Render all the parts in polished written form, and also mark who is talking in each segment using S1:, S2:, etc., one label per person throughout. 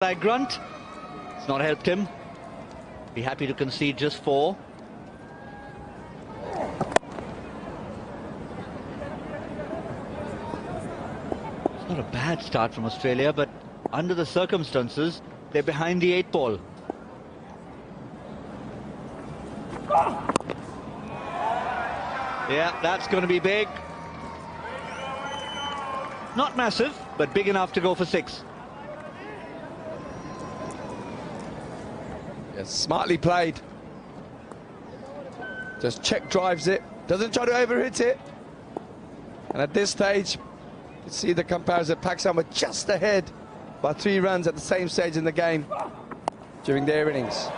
S1: by Grunt. It's not helped him. Be happy to concede just 4. It's not a bad start from Australia, but under the circumstances, they're behind the 8 ball. Yeah, that's going to be big. Not massive, but big enough to go for 6.
S2: Yes, smartly played. Just check drives it. Doesn't try to overhit it. And at this stage, you see the comparison. Pakistan were just ahead by 3 runs at the same stage in the game during their innings.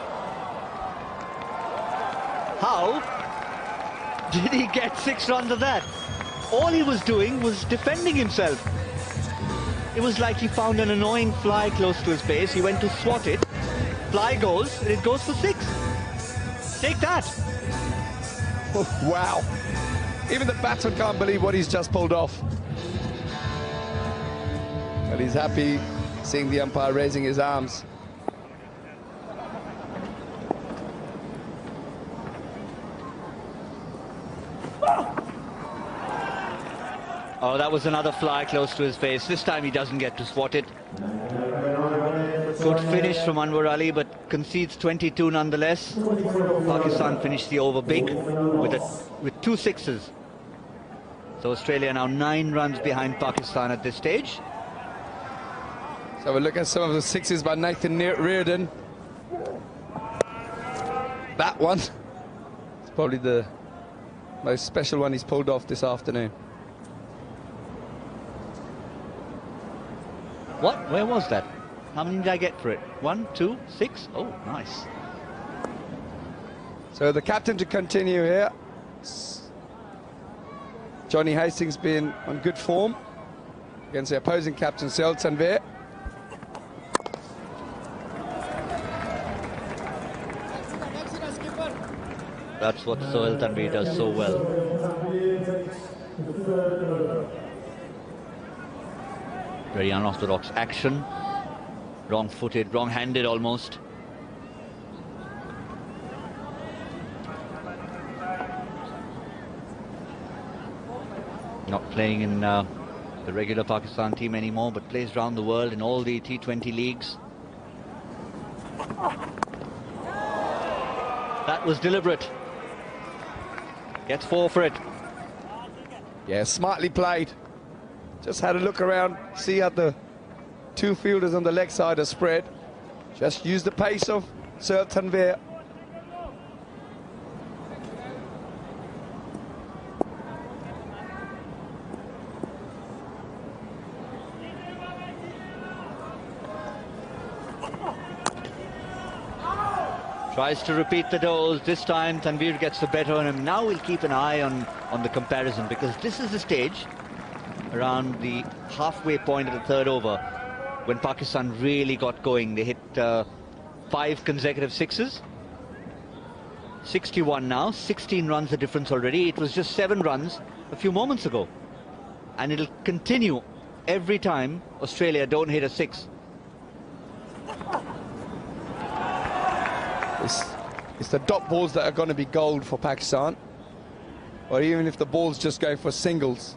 S1: How did he get 6 runs of that? All he was doing was defending himself. It was like he found an annoying fly close to his base. He went to swat it. Fly goes, and it goes for 6. Take that.
S2: Oh, wow. Even the batsman can't believe what he's just pulled off. But he's happy seeing the umpire raising his arms.
S1: Oh, that was another fly close to his face. This time he doesn't get to swat it. Good finish from Anwar Ali, but concedes 22 nonetheless. Pakistan finished the over big with 2 sixes. So Australia now 9 runs behind Pakistan at this stage.
S2: So we'll look at some of the 6s by Nathan Reardon. That one is probably the most special one he's pulled off this afternoon.
S1: What? Where was that? How many did I get for it? 1, 2, 6? Oh, nice.
S2: So the captain to continue here. Johnny Hastings being on good form against the opposing captain, Sohail Tanvir.
S1: That's what Sohail Tanvir does so well. Very unorthodox action. Wrong-footed, wrong-handed almost. Not playing in the regular Pakistan team anymore, but plays around the world in all the T20 leagues. That was deliberate. Gets 4 for it.
S2: Yeah, smartly played. Just had a look around, see how the 2 fielders on the leg side are spread. Just use the pace of Sohail Tanvir.
S1: Tries to repeat the dose. This time Tanvir gets the better on him. Now we'll keep an eye on the comparison, because this is the stage around the halfway point of the 3rd over when Pakistan really got going. They hit 5 consecutive 6s. 61 now, 16 runs the difference already. It was just 7 runs a few moments ago. And it'll continue every time Australia don't hit a 6.
S2: It's the dot balls that are going to be gold for Pakistan. Or even if the balls just go for singles.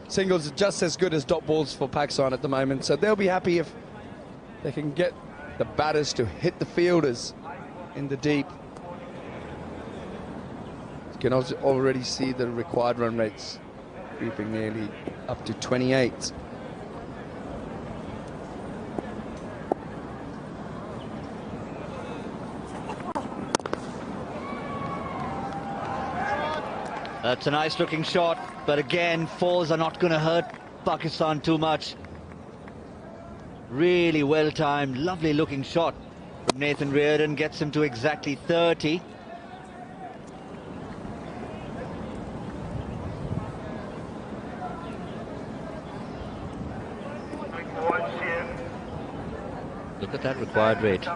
S2: Singles are just as good as dot balls for Pakistan at the moment, so they'll be happy if they can get the batters to hit the fielders in the deep. You can also already see the required run rates creeping nearly up to 28.
S1: That's a nice looking shot, but again, 4s are not going to hurt Pakistan too much. Really well timed, lovely looking shot from Nathan Reardon, gets him to exactly 30. Look at that required rate.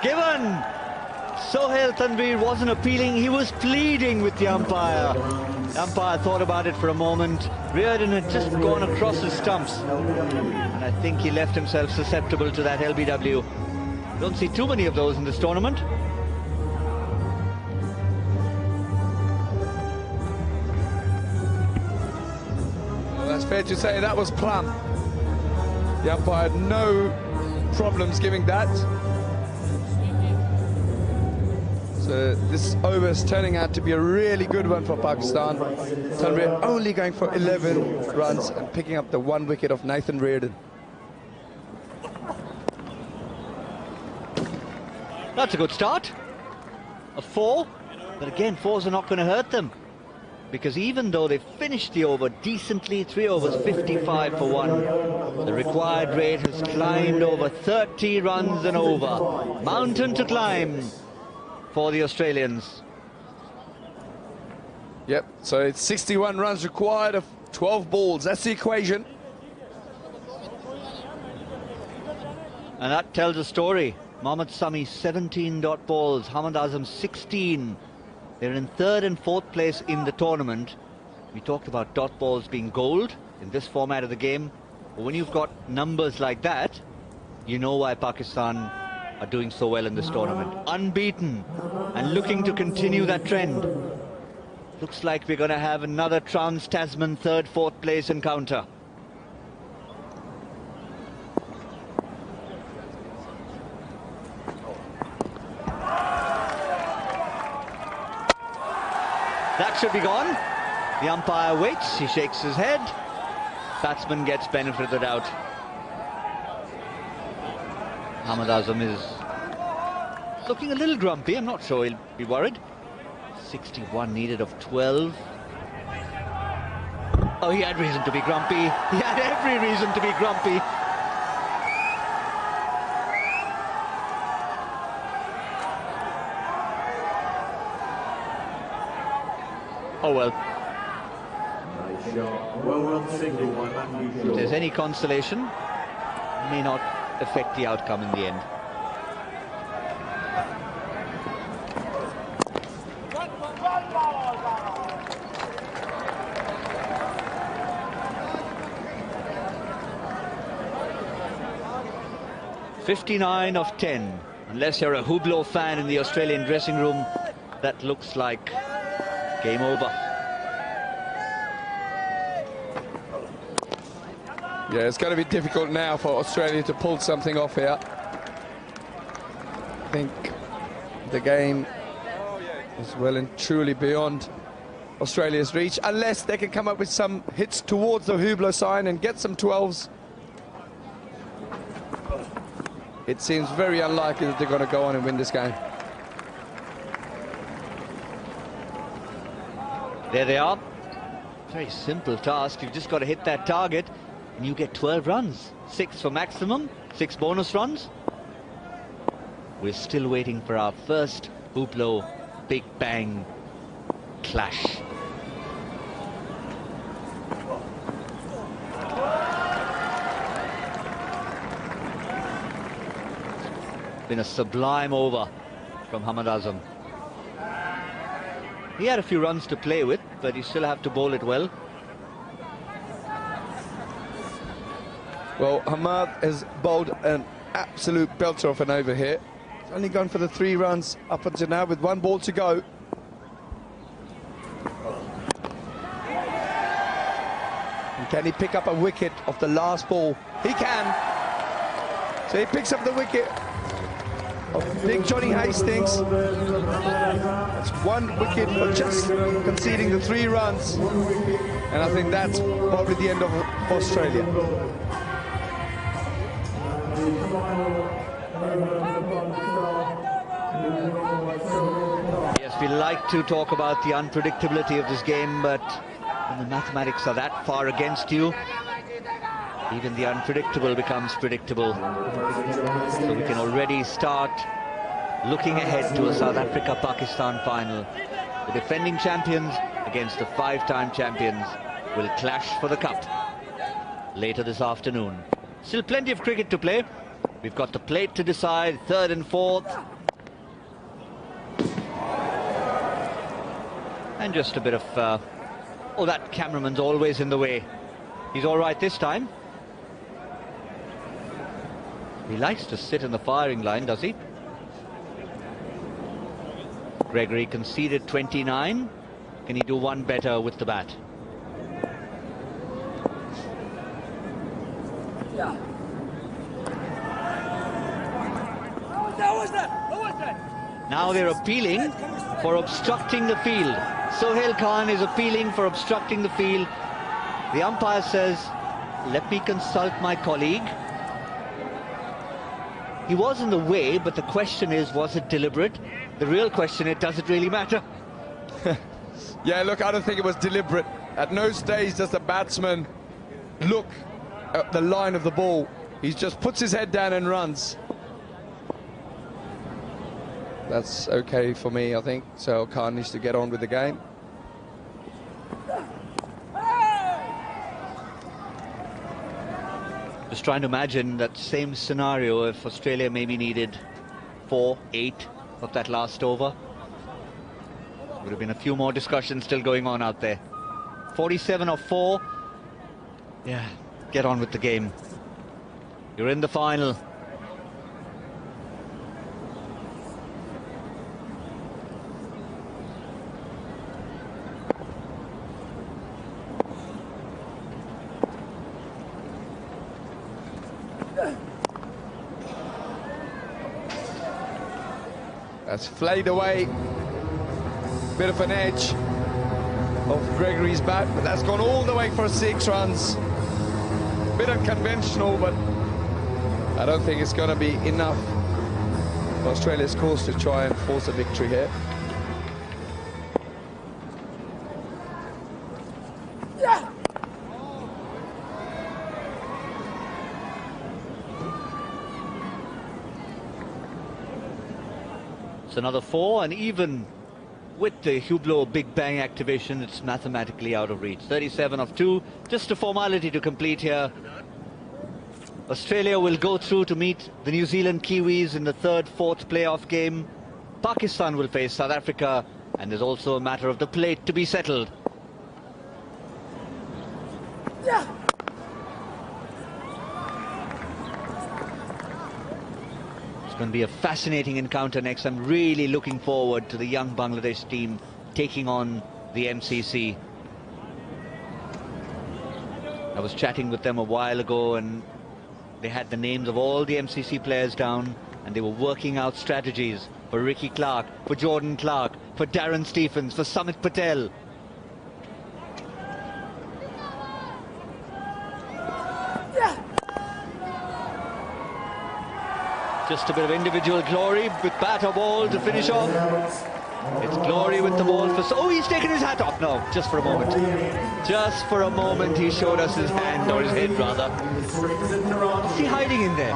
S1: Given Sohail Tanvir wasn't appealing, he was pleading with the umpire. The umpire thought about it for a moment. Reardon had just gone across his stumps, and I think he left himself susceptible to that LBW. Don't see too many of those in this tournament.
S2: Well, that's fair to say that was plumb. The umpire had no problems giving that. So this over is turning out to be a really good one for Pakistan. Tanvir only going for 11 runs and picking up the 1 wicket of Nathan Reardon.
S1: That's a good start. A 4, but again, 4s are not going to hurt them, because even though they finished the over decently, 3 overs, 55 for 1, the required rate has climbed over 30 runs and over. Mountain to climb for the Australians.
S2: Yep, so it's 61 runs required of 12 balls. That's the equation.
S1: And that tells a story. Mohammad Sami 17 dot balls, Hamad Azam 16. They're in 3rd and 4th place in the tournament. We talked about dot balls being gold in this format of the game. But when you've got numbers like that, you know why Pakistan are doing so well in this tournament. Unbeaten and looking to continue that trend. Looks like we're going to have another Trans-Tasman 3rd, 4th place encounter. That should be gone. The umpire waits, he shakes his head. Batsman gets benefit of the doubt. Hamad Azam is looking a little grumpy. I'm not sure he'll be worried. 61 needed of 12. Oh, he had reason to be grumpy. He had every reason to be grumpy. Oh well. If there's any consolation, it may not affect the outcome in the end. .59 of 10. Unless you're a Hublot fan in the Australian dressing room, that looks like game over.
S2: Yeah, it's going to be difficult now for Australia to pull something off here. I think the game is well and truly beyond Australia's reach, unless they can come up with some hits towards the Hublot sign and get some 12s. It seems very unlikely that they're going to go on and win this game.
S1: There they are. Very simple task. You've just got to hit that target and you get 12 runs. 6 for maximum, 6 bonus runs. We're still waiting for our first Hublot Big Bang clash. Been a sublime over from Hamad Azam. He had a few runs to play with, but he still have to bowl it well.
S2: Well, Hamad has bowled an absolute belter off an over here. He's only gone for the 3 runs up until now with 1 ball to go. And can he pick up a wicket off the last ball? He can. So he picks up the wicket of Big Johnny Hastings. That's 1 wicket for just conceding the 3 runs. And I think that's probably the end of Australia.
S1: Yes, we like to talk about the unpredictability of this game, but when the mathematics are that far against you, even the unpredictable becomes predictable. So we can already start looking ahead to a South Africa-Pakistan final. The defending champions against the 5-time champions will clash for the cup later this afternoon. Still plenty of cricket to play. We've got the plate to decide, 3rd and 4th. And just a bit of... oh, that cameraman's always in the way. He's all right this time. He likes to sit in the firing line, does he? Gregory conceded 29. Can he do one better with the bat?
S3: Yeah.
S1: Now they're appealing for obstructing the field. Sohail Khan is appealing for obstructing the field. The umpire says, let me consult my colleague. He was in the way, but the question is, was it deliberate? The real question is, does it really matter?
S2: Yeah, look, I don't think it was deliberate. At no stage does the batsman look at the line of the ball. He just puts his head down and runs. That's okay for me, I think. So Khan needs to get on with the game.
S1: Just trying to imagine that same scenario if Australia maybe needed 4, 8 of that last over. Would have been a few more discussions still going on out there. 47 of 4. Yeah, get on with the game. You're in the final.
S2: That's flayed away. Bit of an edge of Gregory's bat, but that's gone all the way for 6 runs. Bit unconventional, but I don't think it's going to be enough for Australia's course to try and force a victory here.
S1: It's another 4, and even with the Hublot Big Bang activation, it's mathematically out of reach. 37 of 2, just a formality to complete here. Australia will go through to meet the New Zealand Kiwis in the 3rd, 4th playoff game. Pakistan will face South Africa, and there's also a matter of the plate to be settled. It's going to be a fascinating encounter next. I'm really looking forward to the young Bangladesh team taking on the MCC. I was chatting with them a while ago, and they had the names of all the MCC players down, and they were working out strategies for Ricky Clark, for Jordan Clark, for Darren Stephens, for Sumit Patel. Just a bit of individual glory with bat or ball to finish off. It's glory with the ball for... Oh, he's taken his hat off. No, just for a moment. Just for a moment he showed us his hand, or his head rather. Is he hiding in there?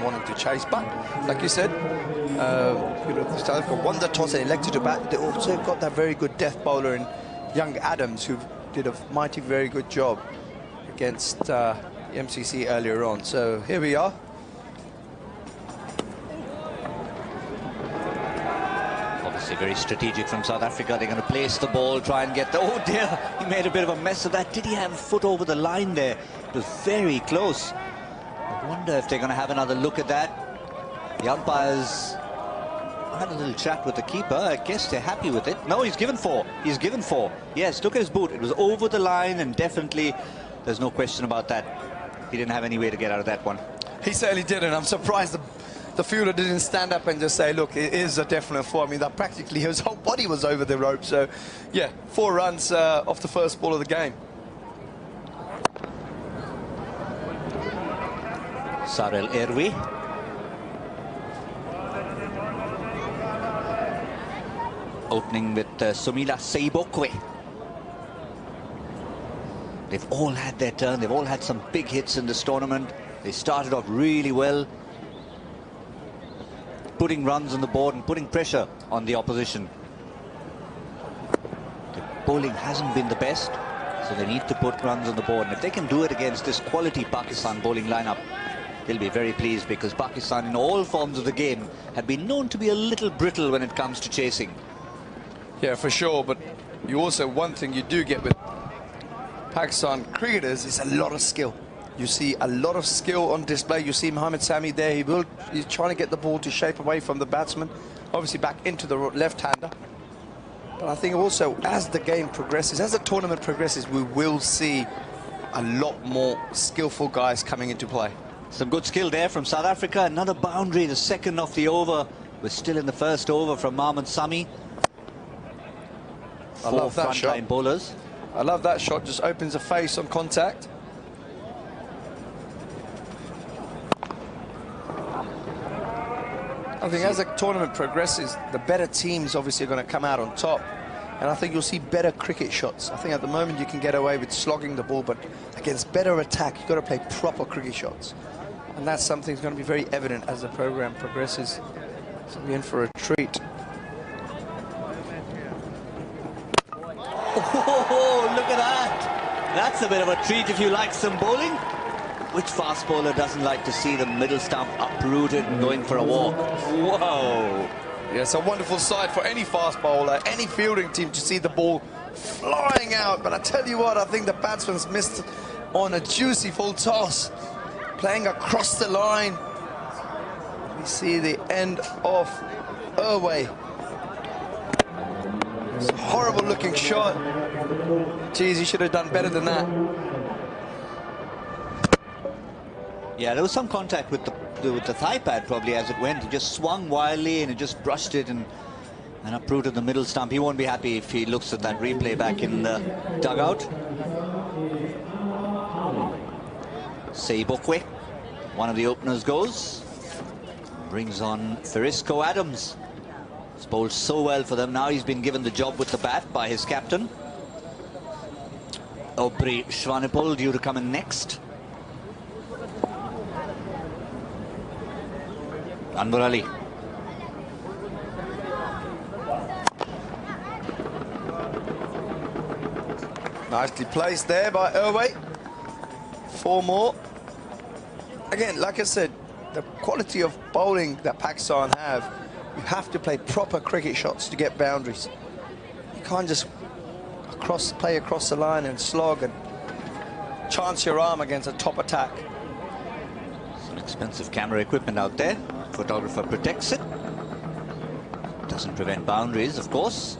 S4: Wanting to chase, but like you said, South Africa won the toss and elected to bat. They also got that very good death bowler in young Adams, who did a mighty very good job against MCC earlier on. So here we are.
S1: Obviously very strategic from South Africa. They're going to place the ball, try and get the... Oh dear, he made a bit of a mess of that. Did he have a foot over the line there? It was very close. I wonder if they're going to have another look at that. The umpires had a little chat with the keeper. I guess they're happy with it. No, he's given 4. He's given 4. Yes, look at his boot. It was over the line, and definitely there's no question about that. He didn't have any way to get out of that one.
S4: He certainly didn't. I'm surprised the fielder didn't stand up and just say, look, it is a definite 4. I mean, that practically his whole body was over the rope. So, yeah, 4 runs off the first ball of the game.
S1: Sarel Erwi. Opening with Sumila Seibokwe. They've all had their turn. They've all had some big hits in this tournament. They started off really well, putting runs on the board and putting pressure on the opposition. The bowling hasn't been the best, so they need to put runs on the board. And if they can do it against this quality Pakistan bowling lineup, they'll be very pleased, because Pakistan in all forms of the game had been known to be a little brittle when it comes to chasing.
S2: Yeah, for sure. But you also, one thing you do get with Pakistan cricketers is a lot of skill. You see a lot of skill on display. You see Mohammad Sami there. He's trying to get the ball to shape away from the batsman, obviously back into the left-hander. But I think also as the game progresses, as the tournament progresses, we will see a lot more skillful guys coming into play.
S1: Some good skill there from South Africa. Another boundary, the second of the over. We're still in the first over from Mohammad Sami.
S2: I love that shot.
S1: Frontline bowlers.
S2: I love that shot. Just opens the face on contact. I think as the tournament progresses, the better teams obviously are going to come out on top. And I think you'll see better cricket shots. I think at the moment you can get away with slogging the ball, but against better attack, you've got to play proper cricket shots. And that's something that's going to be very evident as the program progresses. So we're in for a treat.
S1: Oh, look at that. That's a bit of a treat if you like some bowling. Which fast bowler doesn't like to see the middle stump uprooted and going for a walk? Whoa.
S2: Yeah, it's a wonderful sight for any fast bowler, any fielding team to see the ball flying out. But I tell you what, I think the batsman's missed on a juicy full toss. Playing across the line. We see the end of Irway. It's a horrible looking shot. Geez, he should have done better than that.
S1: Yeah, there was some contact with the thigh pad probably as it went. He just swung wildly and it just brushed it and uprooted the middle stump. He won't be happy if he looks at that replay back in the dugout. Seibokwe, one of the openers, goes. Brings on Ferisco Adams. He's bowled so well for them. Now he's been given the job with the bat by his captain. Aubrey Schwanepol due to come in next. Anwar Ali.
S2: Nicely placed there by Irway. 4 more. Again, like I said, the quality of bowling that Pakistan have, you have to play proper cricket shots to get boundaries. You can't just play across the line and slog and chance your arm against a top attack.
S1: Some expensive camera equipment out there. Photographer protects it. Doesn't prevent boundaries, of course.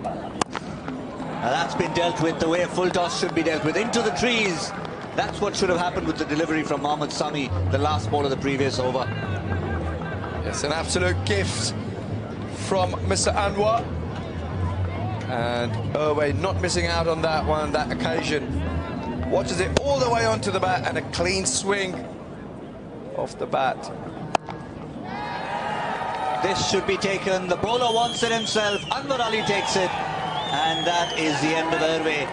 S1: Now that's been dealt with the way a full toss should be dealt with. Into the trees. That's what should have happened with the delivery from Mohammad Sami, the last ball of the previous over.
S2: It's an absolute gift from Mr. Anwar. And Irway not missing out on that one, that occasion. Watches it all the way onto the bat and a clean swing off the bat.
S1: This should be taken. The bowler wants it himself. Anwar Ali takes it. And that is the end of Irway.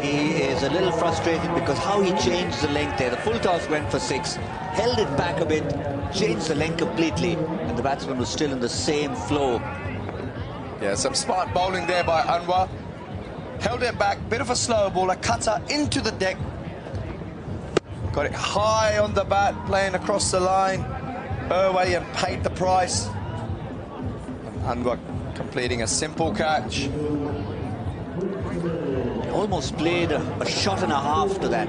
S1: He is a little frustrated because how he changed the length there. The full toss went for 6, held it back a bit, changed the length completely, and the batsman was still in the same flow.
S2: Yeah, some smart bowling there by Anwar. Held it back, bit of a slower ball, a cutter into the deck. Got it high on the bat, playing across the line. Irway and paid the price. And Anwar completing a simple catch.
S1: Almost played a shot and a half to that.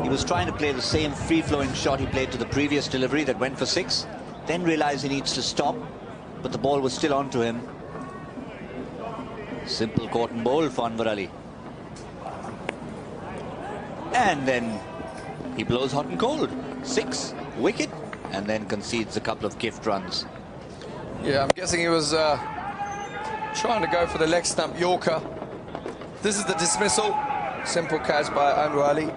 S1: He was trying to play the same free-flowing shot he played to the previous delivery that went for 6, then realized he needs to stop, but the ball was still onto him. Simple caught and bowl for Anwar Ali. And then he blows hot and cold. 6, wicket, and then concedes a couple of gift runs.
S2: Yeah, I'm guessing he was trying to go for the leg stump Yorker. This is the dismissal. Simple catch by Anwar Ali.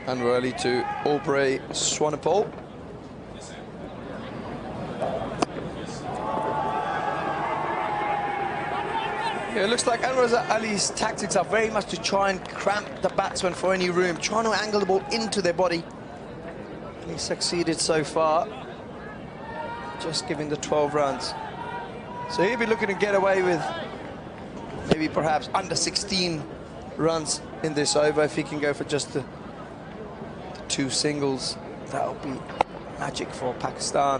S2: Anwar Ali to Aubrey Schwanepol. Yeah, it looks like Anwar Ali's tactics are very much to try and cramp the batsman for any room, trying to angle the ball into their body. And he's succeeded so far, just giving the 12 runs. So he'll be looking to get away with maybe perhaps under 16 runs in this over. If he can go for just the 2 singles, that'll be magic for Pakistan.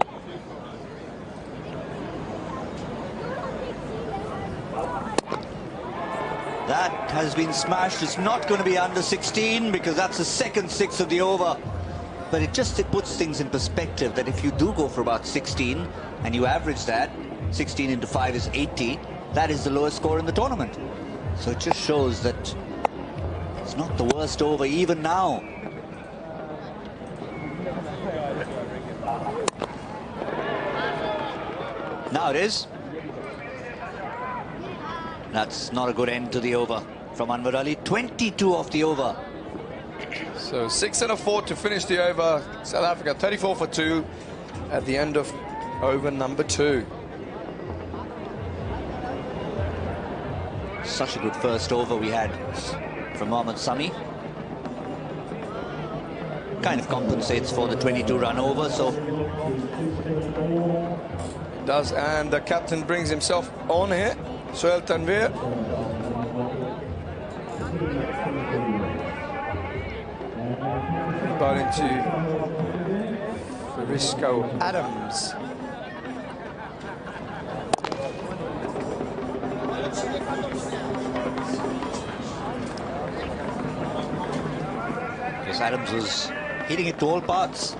S1: That has been smashed. It's not going to be under 16 because that's the second 6 of the over. But it puts things in perspective that if you do go for about 16 and you average that, 16 into 5 is 80, that is the lowest score in the tournament. So it just shows that it's not the worst over even now. Now it is. That's not a good end to the over from Anwar Ali. 22 off the over.
S2: So 6 and a 4 to finish the over. South Africa 34 for 2 at the end of over number 2.
S1: Such a good first over we had from Mohammad Sami. Kind of compensates for the 22-run over, so...
S2: It does, and the captain brings himself on here. Sohail Tanvir. Ball into Frisco Adams.
S1: Yes, Adams was hitting it to all parts.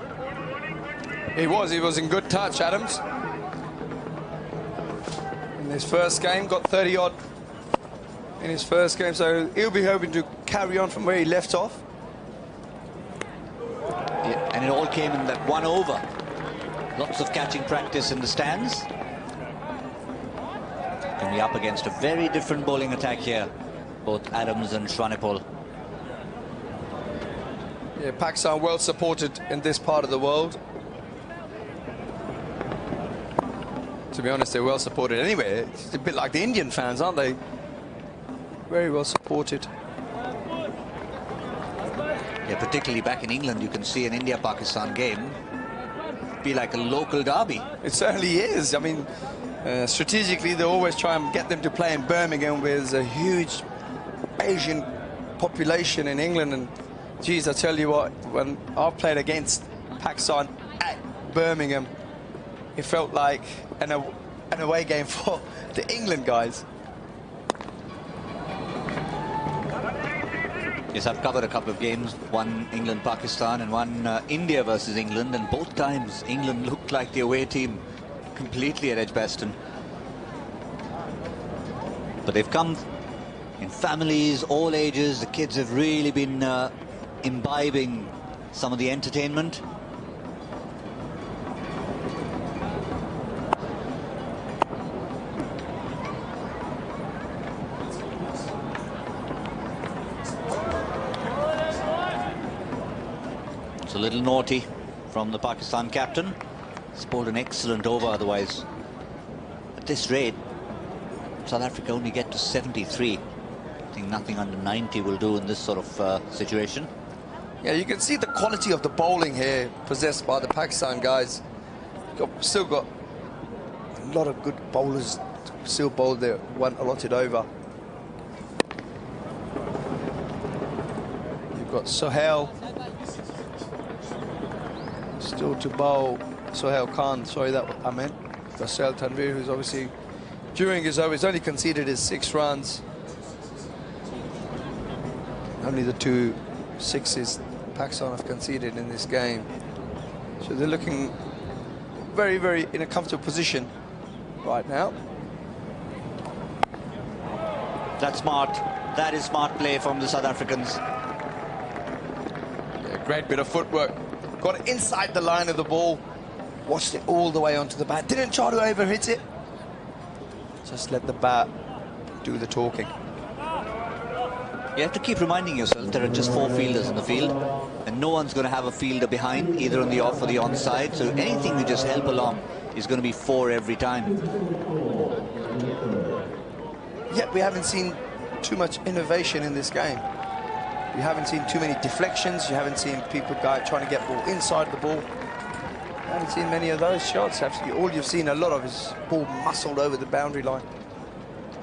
S2: He was in good touch, Adams. In his first game, got 30-odd in his first game, so he'll be hoping to carry on from where he left off.
S1: Yeah, and it all came in that one over. Lots of catching practice in the stands. Can be up against a very different bowling attack here, both Adams and Shwanipol.
S2: Yeah, Pakistan well supported in this part of the world. To be honest, they're well supported anyway. It's a bit like the Indian fans, aren't they? Very well supported.
S1: Yeah, particularly back in England, you can see an India-Pakistan game be like a local derby.
S2: It certainly is. I mean, strategically, they always try and get them to play in Birmingham, where there's a huge Asian population in England. And geez, I tell you what, when I've played against Pakistan at Birmingham, it felt like an away game for the England guys.
S1: Yes, I've covered a couple of games, one England-Pakistan and one India versus England, and both times England looked like the away team completely at Edgbaston. But they've come in families, all ages. The kids have really been imbibing some of the entertainment. It's a little naughty from the Pakistan captain. He's bowled an excellent over otherwise. At this rate, South Africa only get to 73. I think nothing under 90 will do in this sort of situation.
S2: Yeah, you can see the quality of the bowling here possessed by the Pakistan guys. Still got a lot of good bowlers still bowled their one allotted over. You've got Sohail still to bowl. Sohail Khan, sorry, that I meant. Got Sohail Tanvir, who's obviously during his over, he's only conceded his 6 runs. Only the 2 sixes Pakistan have conceded in this game. So they're looking very, very in a comfortable position right now.
S1: That's smart. That is smart play from the South Africans.
S2: Yeah, great bit of footwork. Got it inside the line of the ball. Watched it all the way onto the bat. Didn't try to overhit it. Just let the bat do the talking.
S1: You have to keep reminding yourself there are just 4 fielders in the field, and no one's going to have a fielder behind, either on the off or the onside. So anything to just help along is going to be 4 every time.
S2: Yet we haven't seen too much innovation in this game. You haven't seen too many deflections. You haven't seen people trying to get ball inside the ball. You haven't seen many of those shots. All you've seen a lot of is ball muscled over the boundary line.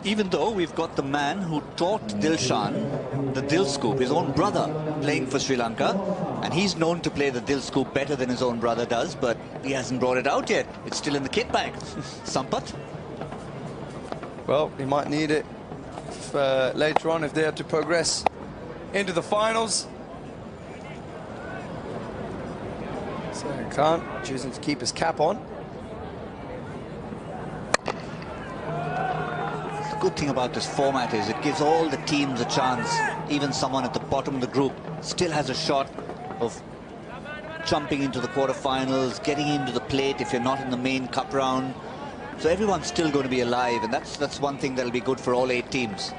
S1: Even though we've got the man who taught Dilshan the Dil Scoop, his own brother, playing for Sri Lanka, and he's known to play the Dil Scoop better than his own brother does, but he hasn't brought it out yet. It's still in the kit bag. Sampath?
S2: Well, he might need it
S4: if later on, if they are to progress into the finals. So Khan choosing to keep his cap on.
S1: The good thing about this format is it gives all the teams a chance. Even someone at the bottom of the group still has a shot of jumping into the quarterfinals, getting into the plate if you're not in the main cup round. So everyone's still going to be alive, and that's one thing that'll be good for all 8 teams.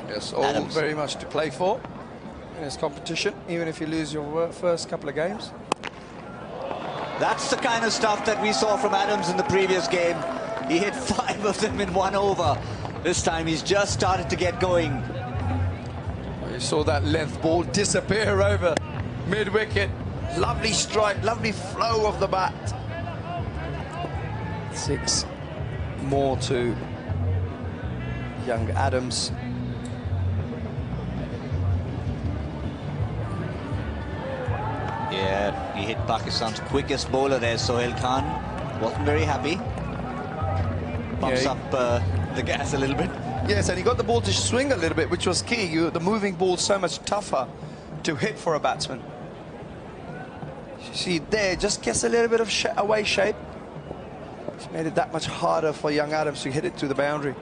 S4: Yes, all
S1: Adams.
S4: very much to play for in this competition, even if you lose your first couple of games.
S1: That's the kind of stuff that we saw from Adams in the previous game. He hit 5 of them in 1 over. This time he's just started to get going.
S4: You saw that length ball disappear over mid-wicket. Lovely strike, lovely flow of the bat. 6 more to young Adams.
S1: Yeah, he hit Pakistan's quickest bowler there, Sohail Khan. Wasn't very happy. Bumps up the gas a little bit.
S4: Yes, and he got the ball to swing a little bit, which was key. The moving ball's so much tougher to hit for a batsman. You see there, just gets a little bit of away shape. It's made it that much harder for young Adams to hit it to the boundary.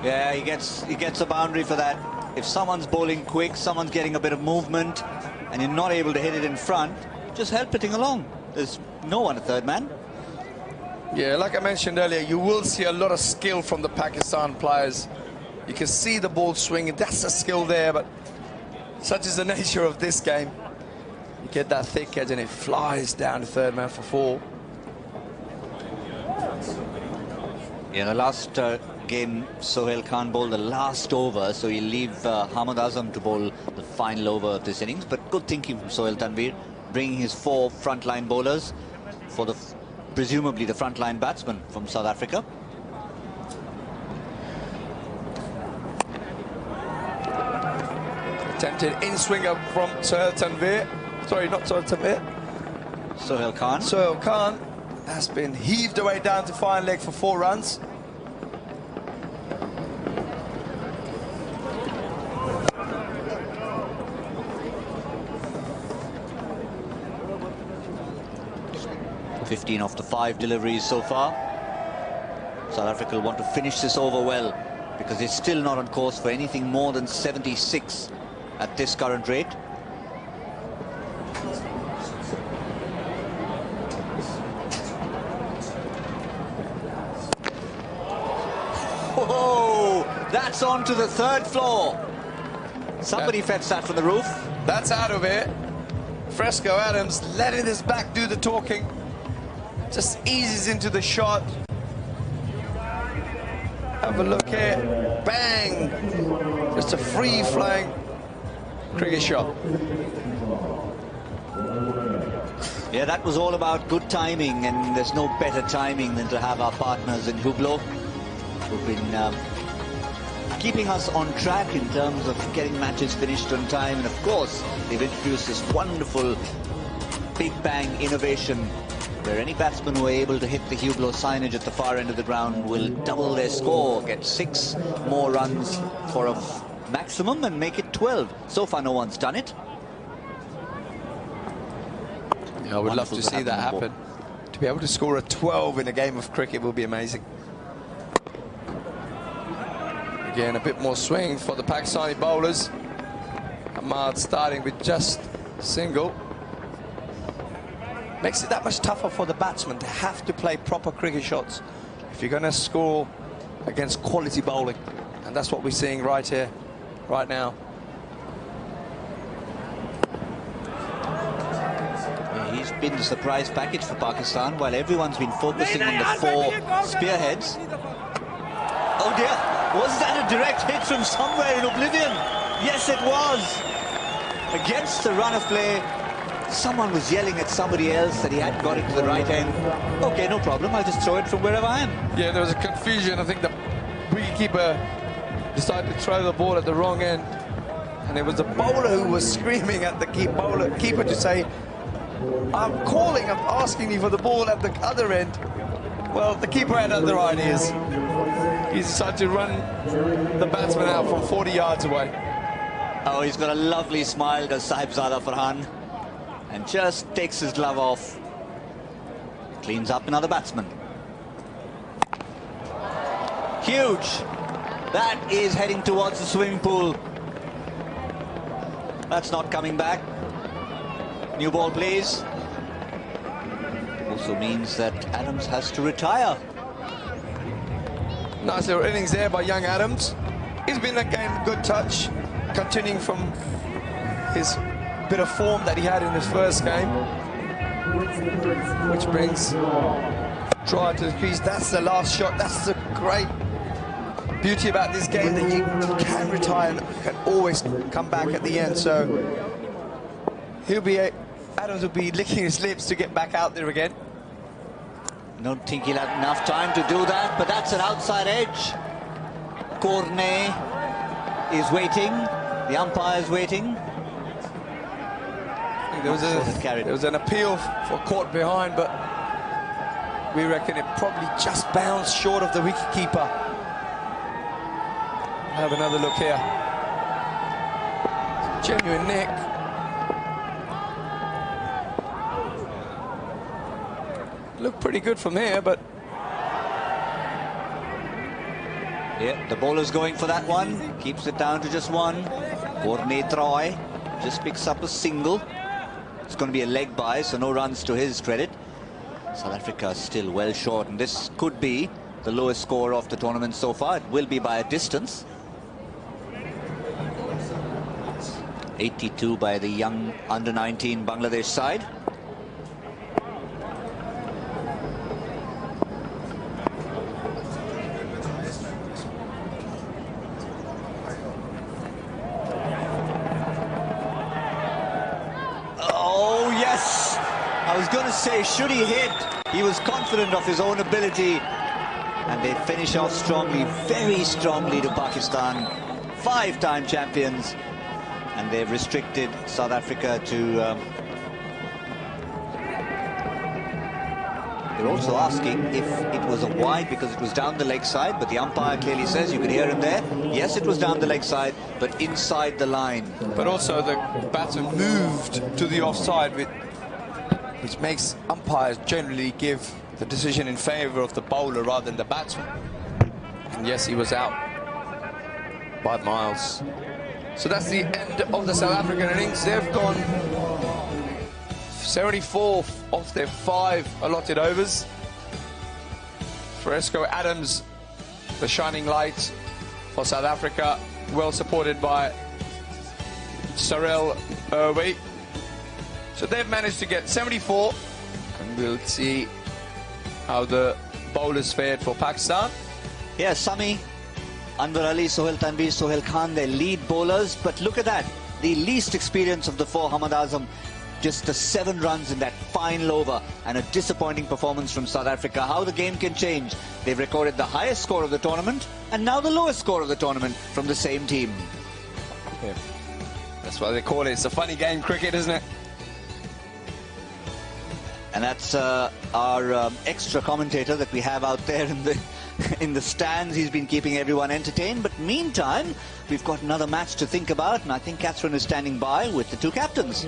S1: Yeah, he gets a boundary for that. If someone's bowling quick, someone's getting a bit of movement, and you're not able to hit it in front, just help hitting along. There's no one at third man.
S4: Yeah, like I mentioned earlier, you will see a lot of skill from the Pakistan players. You can see the ball swinging. That's a skill there, but such is the nature of this game. You get that thick edge and it flies down to third man for 4.
S1: Yeah, the last game, Sohail Khan bowled the last over, so he'll leave Hamad Azam to bowl the final over of this innings. But good thinking from Sohail Tanvir, bringing his 4 frontline bowlers for the presumably the frontline batsman from South Africa.
S4: Attempted in-swinger from Sohail Tanvir. Sorry, not Sohail Tanvir.
S1: Sohail Khan.
S4: Sohail Khan has been heaved away down to fine leg for 4 runs.
S1: Off the 5 deliveries so far. South Africa will want to finish this over well, because it's still not on course for anything more than 76 at this current rate. Whoa! That's on to the 3rd floor. Somebody fetched that from the roof.
S4: That's out of it. Fresco Adams letting his back do the talking. Just eases into the shot. Have a look here. Bang! Just a free-flying cricket shot.
S1: Yeah, that was all about good timing, and there's no better timing than to have our partners in Hublot, who've been keeping us on track in terms of getting matches finished on time. And of course, they've introduced this wonderful Big Bang innovation, where any batsman who are able to hit the Hublot signage at the far end of the ground will double their score, get 6 more runs for a maximum and make it 12. So far, no one's done it.
S4: Yeah, I would love to see that happen. To be able to score a 12 in a game of cricket will be amazing. Again, a bit more swing for the Pakistani bowlers. Ahmad starting with just single. Makes it that much tougher for the batsman to have to play proper cricket shots if you're going to score against quality bowling. And that's what we're seeing right here, right now.
S1: Yeah, he's been the surprise package for Pakistan, while everyone's been focusing on the 4 spearheads. Oh dear, was that a direct hit from somewhere in oblivion? Yes, it was. Against the run of play. Someone was yelling at somebody else that he hadn't got it to the right end. Okay, no problem. I'll just throw it from wherever I am.
S4: Yeah, there was a confusion. I think the wicketkeeper decided to throw the ball at the wrong end. And it was the bowler who was screaming at the keeper to say, I'm asking you for the ball at the other end. Well, the keeper had other ideas. He decided to run the batsman out from 40 yards away.
S1: Oh, he's got a lovely smile, does Sahibzada Farhan, and just takes his glove off. Cleans up another batsman. Huge. That is heading towards the swimming pool. That's not coming back. New ball, please. Also means that Adams has to retire.
S4: Nice little innings there by young Adams. He's been that game good touch, continuing from his bit of form that he had in his first game, which brings try to the crease. That's the last shot. That's the great beauty about this game, that you can retire and can always come back at the end. So Adams will be licking his lips to get back out there again.
S1: Don't think he'll have enough time to do that, but that's an outside edge. Cornet is waiting. The umpire is waiting.
S4: There was an appeal for caught behind, but we reckon it probably just bounced short of the wicketkeeper. Have another look here. Genuine nick. Looked pretty good from here, but...
S1: Yeah, the bowler's going for that one. Keeps it down to just one. Cornet Troy just picks up a single. It's going to be a leg by, so no runs to his credit. South Africa still well short, and this could be the lowest score of the tournament so far. It will be by a distance. 82 by the young under-19 Bangladesh side. Oh, yes! I was going to say, should he hit? He was confident of his own ability. And they finish off strongly, very strongly to Pakistan. 5-time champions. And they've restricted South Africa to... they're also asking if it was a wide because it was down the leg side, but the umpire clearly says, you could hear him there, yes, it was down the leg side, but inside the line.
S4: But also the batsman moved to the offside, which makes umpires generally give the decision in favour of the bowler rather than the batsman. And yes, he was out by miles. So that's the end of the South African innings. They've gone 74 of their 5 allotted overs. Fresco Adams, the shining light for South Africa, well supported by Sarel Irwi. So they've managed to get 74, and we'll see how the bowlers fared for Pakistan.
S1: Yeah, Sami, Anwar Ali, Sohail Tanveer, Sohail Khan, their lead bowlers. But look at that, the least experience of the 4, Hamad Azam, just the 7 runs in that final over, and a disappointing performance from South Africa. How the game can change. They've recorded the highest score of the tournament, and now the lowest score of the tournament from the same team.
S4: Yeah. That's why they call it. It's a funny game, cricket, isn't it?
S1: And that's our extra commentator that we have out there in the stands. He's been keeping everyone entertained. But meantime, we've got another match to think about, and I think Catherine is standing by with the 2 captains.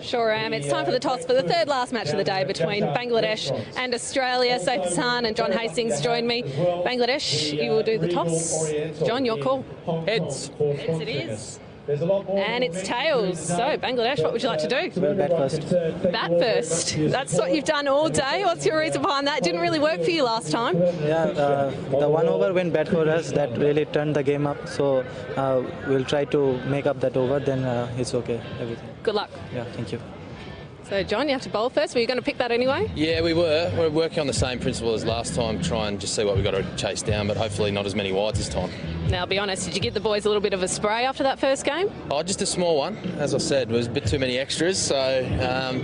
S3: Sure am. It's time for the toss for the 3rd last match of the day between Bangladesh and Australia. Saif Hassan and John Hastings join me. Bangladesh, you will do the toss. John, your call.
S5: Heads.
S3: Heads it is. And it's tails. So, Bangladesh, what would you like to do?
S5: Well, bat first.
S3: Bat first. That's what you've done all day. What's your reason behind that? Didn't really work for you last time.
S5: Yeah, the 1 over when bat for us, that really turned the game up. So we'll try to make up that over, then it's okay, everything.
S3: Good luck.
S5: Yeah, thank you.
S3: So, John, you have to bowl first. Were you going to pick that anyway?
S6: Yeah, we were. We're working on the same principle as last time, try and just see what we've got to chase down, but hopefully not as many wides this time.
S3: Now, be honest, did you give the boys a little bit of a spray after that first game?
S6: Oh, just a small one. As I said, there was a bit too many extras. So,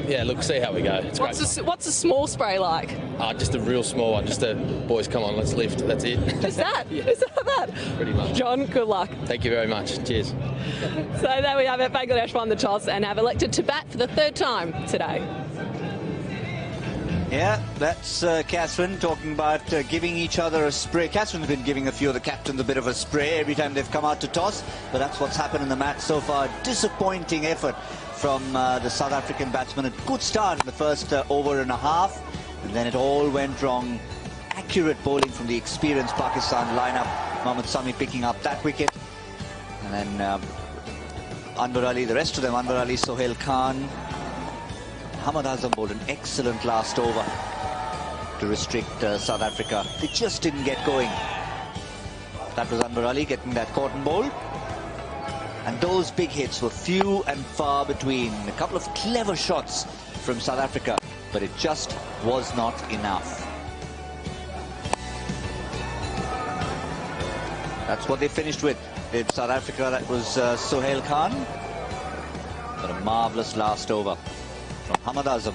S6: yeah, look, see how we go. It's great.
S3: What's a small spray like?
S6: Just a real small one. Just a, boys, come on, let's lift. That's it.
S3: Just that?
S6: Yeah.
S3: Is that?
S6: Pretty much.
S3: John, good luck.
S6: Thank you very much. Cheers.
S3: So there we have it. Bangladesh won the toss and have elected to bat for the third time today.
S1: Yeah, that's Catherine talking about giving each other a spray. Catherine's been giving a few of the captains a bit of a spray every time they've come out to toss, but that's what's happened in the match so far. Disappointing effort from the South African batsman. A good start in the first over and a half, and then it all went wrong. Accurate bowling from the experienced Pakistan lineup. Mohammad Sami picking up that wicket, and then Anwar Ali, the rest of them, Anwar Ali, Sohail Khan. Hamad Azam bowled an excellent last over to restrict South Africa. They just didn't get going. That was Anwar Ali getting that cotton bowl. And those big hits were few and far between. A couple of clever shots from South Africa, but it just was not enough. That's what they finished with. In South Africa, that was Sohail Khan. But a marvellous last over from Hamad Azam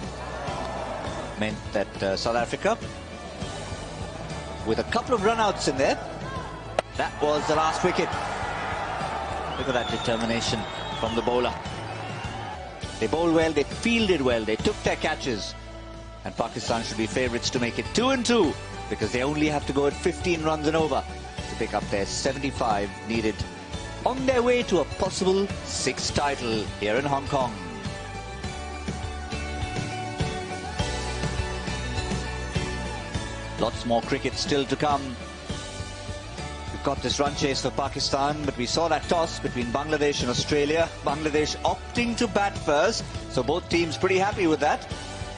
S1: meant that South Africa, with a couple of run-outs in there, that was the last wicket. Look at that determination from the bowler. They bowled well, they fielded well, they took their catches, and Pakistan should be favourites to make it 2-2 because they only have to go at 15 runs and over to pick up their 75 needed on their way to a possible 6th title here in Hong Kong. Lots more cricket still to come. We've got this run chase for Pakistan, but we saw that toss between Bangladesh and Australia. Bangladesh opting to bat first, so both teams pretty happy with that.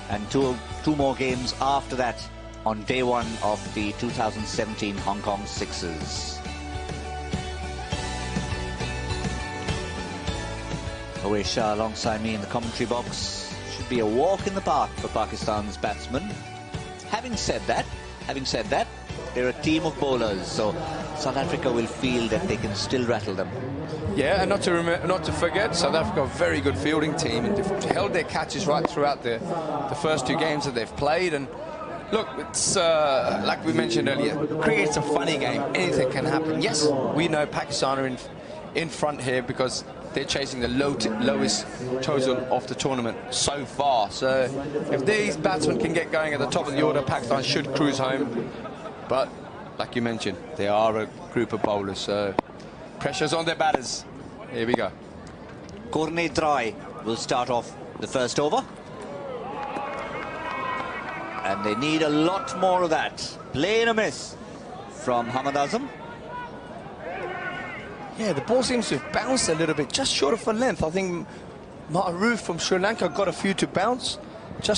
S1: And two more games after that on day one of the 2017 Hong Kong Sixers. Awais Shah alongside me in the commentary box. Should be a walk in the park for Pakistan's batsmen. Having said that, they're a team of bowlers, so South Africa will feel that they can still rattle them.
S2: Yeah, and not to forget, South Africa, a very good fielding team, and they've held their catches right throughout the first 2 games that they've played. And look, it's like we mentioned earlier, cricket's a funny game. Anything can happen. Yes, we know Pakistan are in front here because they're chasing the lowest total of the tournament so far. So if these batsmen can get going at the top of the order, Pakistan should cruise home. But like you mentioned, they are a group of bowlers, so pressure's on their batters. Here we go.
S1: Cornet Roy will start off the first over. And they need a lot more of that. Play and a miss from Hamad Azam.
S2: Yeah, the ball seems to have bounced a little bit, just short of a length. I think Maharoof from Sri Lanka got a few to bounce. Just